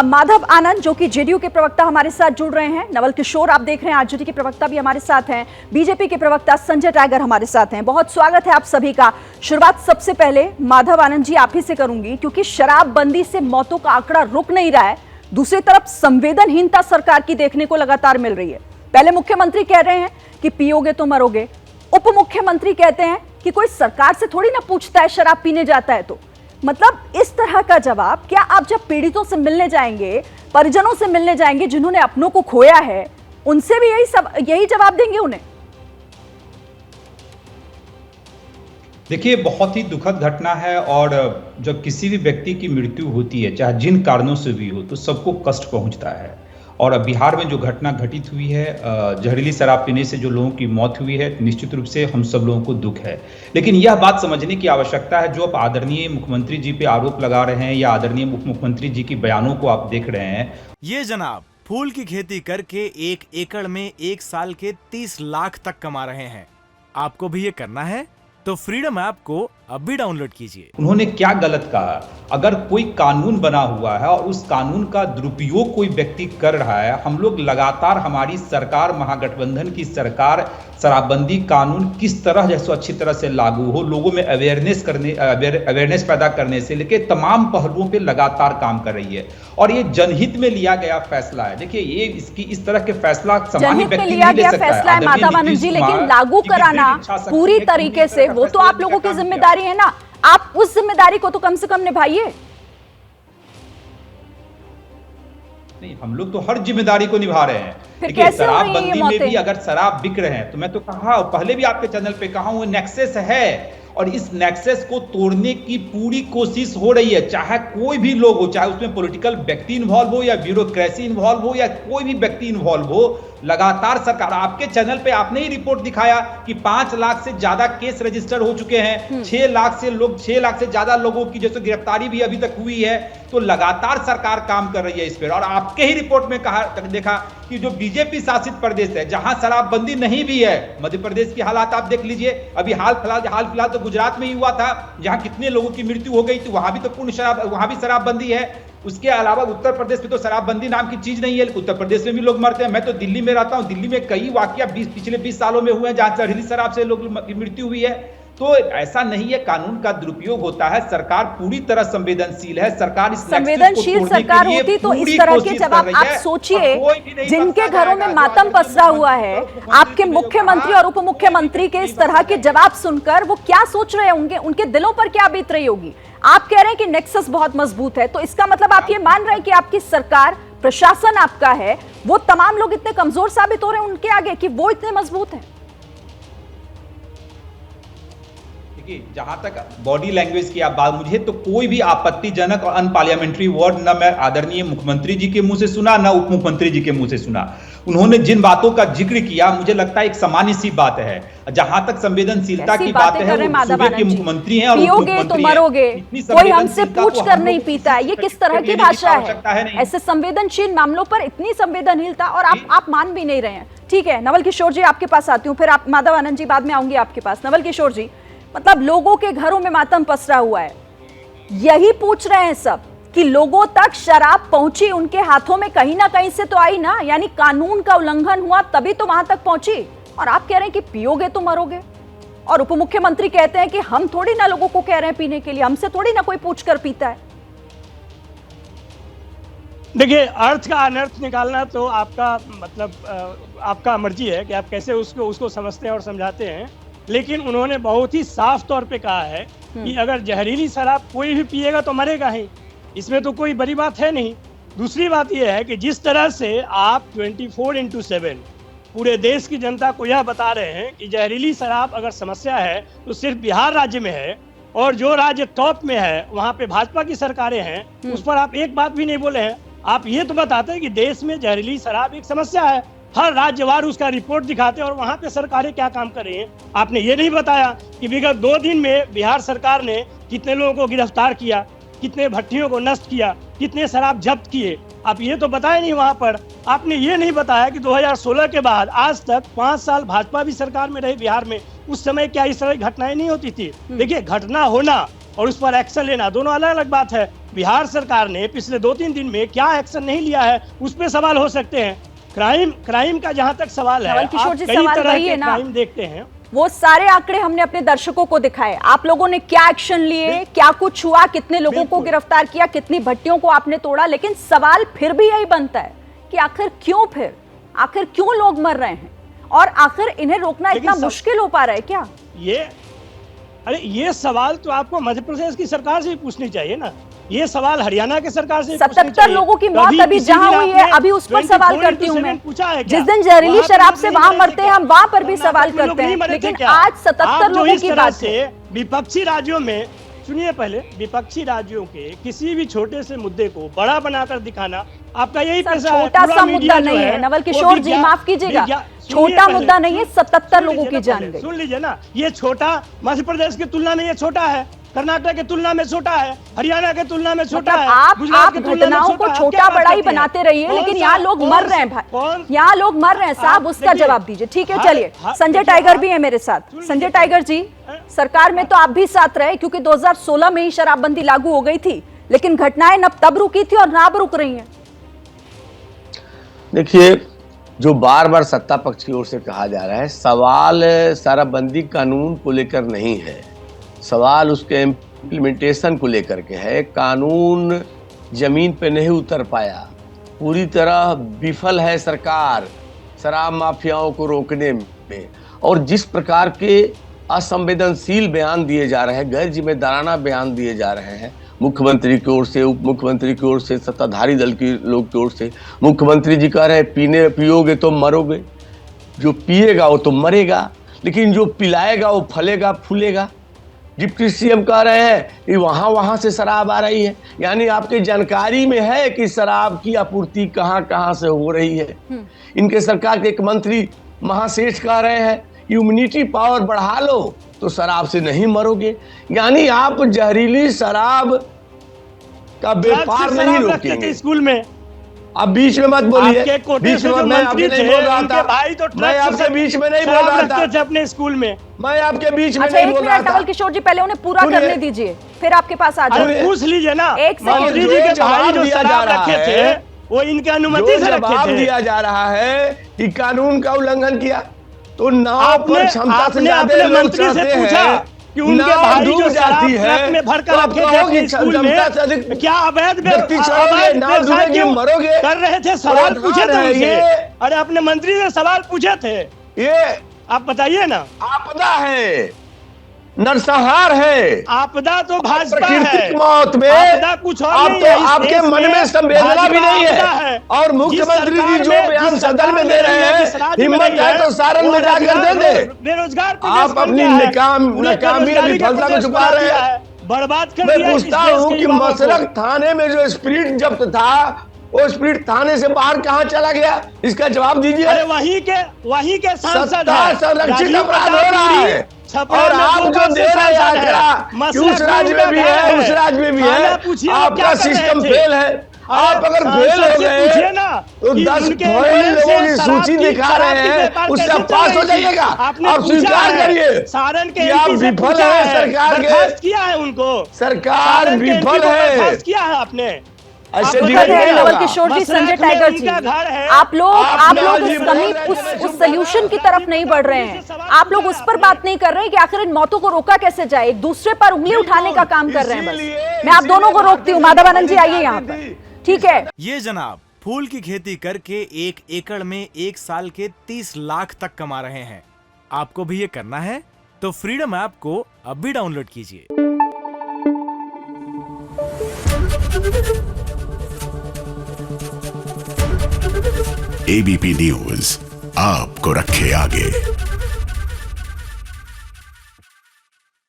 माधव आनंद जो कि जेडीयू के प्रवक्ता हमारे साथ जुड़ रहे हैं, नवल किशोर आप देख रहे हैं आरजेडी के प्रवक्ता भी हमारे साथ हैं, बीजेपी के प्रवक्ता संजय टाइगर हमारे साथ हैं। बहुत स्वागत है आप सभी का। शुरुआत सबसे पहले माधव आनंद जी आप ही से करूंगी, क्योंकि शराबबंदी से मौतों का आंकड़ा रुक नहीं रहा है, दूसरी तरफ संवेदनहीनता सरकार की देखने को लगातार मिल रही है। पहले मुख्यमंत्री कह रहे हैं कि पियोगे तो मरोगे, उप मुख्यमंत्री कहते हैं कि कोई सरकार से थोड़ी ना पूछता है शराब पीने जाता है तो। मतलब इस तरह का जवाब क्या आप जब पीड़ितों से मिलने जाएंगे, परिजनों से मिलने जाएंगे जिन्होंने अपनों को खोया है, उनसे भी यही जवाब देंगे उन्हें? देखिए, बहुत ही दुखद घटना है और जब किसी भी व्यक्ति की मृत्यु होती है, चाहे जिन कारणों से भी हो, तो सबको कष्ट पहुंचता है। और अब बिहार में जो घटना घटित हुई है, जहरीली शराब पीने से जो लोगों की मौत हुई है, निश्चित रूप से हम सब लोगों को दुख है। लेकिन यह बात समझने की आवश्यकता है, जो आप आदरणीय मुख्यमंत्री जी पे आरोप लगा रहे हैं या आदरणीय उप मुख्यमंत्री जी की बयानों को आप देख रहे हैं। ये जनाब फूल की खेती करके 1 एकड़ में 1 साल के 30 लाख तक कमा रहे हैं। आपको भी ये करना है तो फ्रीडम ऐप को अब भी डाउनलोड कीजिए। उन्होंने क्या गलत कहा? अगर कोई कानून बना हुआ है और उस कानून का दुरुपयोग कोई व्यक्ति कर रहा है, हम लोग लगातार हमारी सरकार, महागठबंधन की सरकार शराबबंदी कानून किस तरह जैसे अच्छी तरह से लागू हो, लोगों में अवेयरनेस पैदा करने से लेके तमाम पहलुओं पे लगातार काम कर रही है। और ये जनहित में लिया गया फैसला है। देखिए, ये इसकी इस तरह के फैसला सामान्य व्यक्ति नहीं ले सकता है। माधव आनंद जी, लेकिन लागू कराना पूरी तरीके से वो तो आप लोगों की जिम्मेदारी है ना, आप उस जिम्मेदारी को तो कम से कम निभाइए। नहीं, हम लोग तो हर जिम्मेदारी को निभा रहे हैं। देखिए, शराबबंदी में भी अगर शराब बिक रहे हैं तो मैं तो कहा, पहले भी आपके चैनल पे कहा हूं, नेक्सस है और इस नेक्सस को तोड़ने की पूरी कोशिश हो रही है। चाहे कोई भी लोग हो, चाहे उसमें पॉलिटिकल व्यक्ति इन्वॉल्व हो या ब्यूरोक्रेसी इन्वॉल्व हो या कोई भी व्यक्ति इन्वॉल्व हो, लगातार सरकार, आपके चैनल पे आपने ही रिपोर्ट दिखाया कि 5 लाख से ज्यादा केस रजिस्टर हो चुके हैं, 6 लाख से ज्यादा लोगों की जैसे गिरफ्तारी भी अभी तक हुई है। तो लगातार सरकार काम कर रही है इस पर। और आपके ही रिपोर्ट में देखा कि जो बीजेपी शासित प्रदेश है, जहां शराबबंदी नहीं भी है, मध्य प्रदेश की हालात आप देख लीजिए। अभी हाल फिलहाल तो गुजरात में ही हुआ था, जहां कितने लोगों की मृत्यु हो गई थी, वहां भी तो वहां भी शराबबंदी है। उसके अलावा उत्तर प्रदेश में तो शराबबंदी नाम की चीज नहीं है, उत्तर प्रदेश में भी लोग मरते हैं। मैं तो दिल्ली में रहता हूं, दिल्ली में कई वाकया पिछले 20 सालों में हुए हैं जहां जहरीली शराब से लोग की मृत्यु हुई है। तो ऐसा नहीं है, कानून का दुरुपयोग होता है। सरकार पूरी तरह संवेदनशील है। सरकार इस संवेदनशील सरकार होती तो इस तरह के जवाब आप सोचिए, जिनके घरों में मातम पसरा हुआ है, आपके मुख्यमंत्री और उप मुख्यमंत्री के इस तरह के जवाब सुनकर वो क्या सोच रहे हैं, उनके दिलों पर क्या बीत रही होगी। आप कह रहे हैं कि नेक्सस बहुत मजबूत है, तो इसका मतलब आप ये मान रहे हैं कि आपकी सरकार, प्रशासन आपका है, वो तमाम लोग इतने कमजोर साबित हो रहे हैं उनके आगे कि वो इतने मजबूत है? जहां तक बॉडी लैंग्वेज की आप बात, मुझे तो कोई भी आपत्तिजनक और अनपार्लियामेंट्री वर्ड न मैं आदरणीय मुख्यमंत्री जी के मुंह से सुना, न उप मुख्यमंत्री जी के मुंह से सुना। उन्होंने जिन बातों का जिक्र किया, मुझे लगता है एक सामान्य सी बात है। जहां तक संवेदनशीलता की बात है, वो सूबे के मुख्यमंत्री हैं और उप मुख्यमंत्री हैं। मरोगे, कोई हमसे पूछ कर नहीं पीता है, ये किस तरह की भाषा है? ऐसे संवेदनशील मामलों पर इतनी संवेदनशीलता, और आप मान भी नहीं रहे हैं। ठीक है, नवल किशोर जी आपके पास आती हूँ, फिर आप माधव आनंद जी बाद में आऊंगी आपके पास। नवल किशोर जी, मतलब लोगों के घरों में मातम पसरा हुआ है, यही पूछ रहे हैं सब कि लोगों तक शराब पहुंची, उनके हाथों में कहीं ना कहीं से तो आई ना, यानी कानून का उल्लंघन हुआ तभी तो वहां तक पहुंची। और आप कह रहे हैं कि पियोगे तो मरोगे, और उप मुख्यमंत्री कहते हैं कि हम थोड़ी ना लोगों को कह रहे हैं पीने के लिए, हमसे थोड़ी ना कोई पूछ कर पीता है। देखिए, अर्थ का अनर्थ निकालना तो आपका मतलब आपका मर्जी है कि आप कैसे उसको समझते हैं और समझाते हैं। लेकिन उन्होंने बहुत ही साफ तौर पे कहा है कि अगर जहरीली शराब कोई भी पिएगा तो मरेगा ही, इसमें तो कोई बड़ी बात है नहीं। दूसरी बात यह है कि जिस तरह से आप 24/7 पूरे देश की जनता को यह बता रहे हैं कि जहरीली शराब अगर समस्या है तो सिर्फ बिहार राज्य में है, और जो राज्य टॉप में है वहाँ पे भाजपा की सरकारें हैं, उस पर आप एक बात भी नहीं बोले हैं। आप ये तो बताते हैं कि देश में जहरीली शराब एक समस्या है, हर राज्यवार उसका रिपोर्ट दिखाते हैं और वहां पे सरकारें क्या काम कर रही हैं। आपने ये नहीं बताया कि विगत 2 दिन में बिहार सरकार ने कितने लोगों को गिरफ्तार किया, कितने भट्टियों को नष्ट किया, कितने शराब जब्त किए। आप ये तो बताए नहीं वहां पर। आपने ये नहीं बताया कि 2016 के बाद आज तक 5 साल भाजपा भी सरकार में रही बिहार में, उस समय क्या इस तरह की घटनाएं नहीं होती थी? देखिए, घटना होना और उस पर एक्शन लेना दोनों अलग अलग बात है। बिहार सरकार ने पिछले 2-3 दिन में क्या एक्शन नहीं लिया है, उस पे सवाल हो सकते हैं। क्राइम का जहां तक सवाल है, नवल किशोर जी, आप कई सवाल तरह वही के है ना। क्राइम देखते हैं। वो सारे आंकड़े हमने अपने दर्शकों को दिखाए, आप लोगों ने क्या एक्शन लिए, क्या कुछ हुआ, कितने लोगों को गिरफ्तार किया, कितनी भट्टियों को आपने तोड़ा, लेकिन सवाल फिर भी यही बनता है कि आखिर क्यों लोग मर रहे हैं और आखिर इन्हें रोकना इतना मुश्किल हो पा रहा है क्या? ये सवाल तो आपको मध्य प्रदेश की सरकार से ही पूछनी चाहिए ना। ये सवाल हरियाणा की सरकार से 77 लोगों की मौत अभी जहां हुई है, अभी उस पर सवाल करती हूं मैं। जिस दिन जहरीली शराब से वहां मरते हैं, हम वहां पर भी सवाल करते हैं, लेकिन आज 77 लोगों की बात है। विपक्षी राज्यों में, सुनिए पहले, विपक्षी राज्यों के किसी भी छोटे से मुद्दे को बड़ा बनाकर दिखाना आपका यही पेशा है। छोटा सा मुद्दा नहीं है नवल किशोर जी, माफ कीजिएगा, छोटा मुद्दा नहीं है, 77 लोगों की जान गई। सुन लीजिए ना, ये छोटा मध्य प्रदेश की तुलना में ये छोटा है, कर्नाटक की तुलना में छोटा है, हरियाणा की तुलना में छोटा है। आप घटनाओं को छोटा बड़ा ही बनाते रहिए, लेकिन यहाँ लोग मर रहे हैं भाई, यहाँ लोग मर रहे हैं साहब, उसका जवाब दीजिए। ठीक है, चलिए, संजय टाइगर भी है मेरे साथ। संजय टाइगर जी, सरकार में तो आप भी साथ रहे, क्योंकि 2016 में ही शराबबंदी लागू हो गई थी, लेकिन घटनाएं न तब रुकी थी और ना अब रुक रही हैं। देखिए, जो बार बार सत्ता पक्ष की ओर से कहा जा रहा है, सवाल शराबबंदी कानून को लेकर नहीं है, सवाल उसके इम्प्लीमेंटेशन को लेकर के है। कानून जमीन पे नहीं उतर पाया, पूरी तरह विफल है सरकार शराब माफियाओं को रोकने में। और जिस प्रकार के असंवेदनशील बयान दिए जा रहे हैं, गैर जिम्मेदाराना बयान दिए जा रहे हैं मुख्यमंत्री की ओर से, उप मुख्यमंत्री की ओर से, सत्ताधारी दल के लोग की ओर से। मुख्यमंत्री जी कह रहे हैं पियोगे तो मरोगे, जो पिएगा वो तो मरेगा, लेकिन जो पिलाएगा वो फलेगा फूलेगा। डिप्टी सीएम कह रहे हैं कि वहाँ से शराब आ रही है, यानी आपकी जानकारी में है कि शराब की आपूर्ति कहाँ कहाँ से हो रही है। इनके सरकार के एक मंत्री महासेठ कह रहे हैं इम्यूनिटी पावर बढ़ा लो तो शराब से नहीं मरोगे, यानी आप जहरीली शराब का व्यापार नहीं रोकेंगे। स्कूल में अब बीच में मत बोलिए, बीच में मैं आपके नहीं बोल रहा था, भाई तो मैं आपके बीच में नहीं बोल रहा था अपने स्कूल में, मैं आपके बीच में अच्छा, नहीं बोल रहा था। नवल किशोर जी, पहले उन्हें पूरा करने दीजिए, फिर आपके पास आ जाए। पूछ लीजिए ना, एक सेकंड। मंत्री जी के भाई जो शराब रखे थे वो इनके अनुमति से रखे थे। दिया जा रहा है कि कानून का उल्लंघन किया, तो नाव पर क्षमता से ज्यादा लोग चढ़ते हैं कि उनके भाई जो जाती है में भरकर रखे थे स्कूल में, क्या अवैध मरोगे कर रहे थे? सवाल पूछे थे उनसे, अरे अपने मंत्री से सवाल पूछे थे, ये आप बताइए ना। आपदा है, नरसंहार है, आपदा तो भाजपा है, प्राकृतिक मौत में आपदा कुछ और नहीं है। आपके मन में संवेदना भी नहीं है। और मुख्यमंत्री जी जो बयान सदन में दे रहे हैं, हिम्मत है तो सारण में जाकर दे दे। बेरोजगार आप अपनी नाकामी विफलता को छुपा रहे हैं, बर्बाद कर मैं पूछता हूँ कि मसरख थाने में जो स्प्रिट जब्त था, वो स्प्रिट थाने से बाहर कहाँ चला गया, इसका जवाब दीजिए। अरे वहीं के सांसद संरक्षित अपराध हो रहा है, और आप जो दे रहे हैं आंकड़ा कि उस राज्य में भी है, उस राज्य में भी है, आपका सिस्टम फेल है। आप अगर फेल हो गए तो 10 फेल लोगों की सूची दिखा रहे हैं, उससे पास हो जाइएगा। आप स्वीकार करिए सारण के आप विफल है, सरकार के किया है उनको, सरकार विफल है, किया है आपने। ऐसे नवल किशोर जी, संजय टाइगर जी, आप लोग उस सॉल्यूशन की तरफ नहीं बढ़ रहे हैं, आप लोग उस पर बात नहीं कर रहे हैं कि आखिर इन मौतों को रोका कैसे जाए, एक दूसरे पर उंगली उठाने का काम कर रहे हैं। बस मैं आप दोनों को रोकती हूँ। माधवानंद जी, आइए यहाँ पर। ठीक है, ये जनाब फूल की खेती करके 1 एकड़ में 1 साल के 30 लाख तक कमा रहे हैं। आपको भी ये करना है तो फ्रीडम ऐप को अभी डाउनलोड कीजिए। एबीपी न्यूज आपको रखे आगे।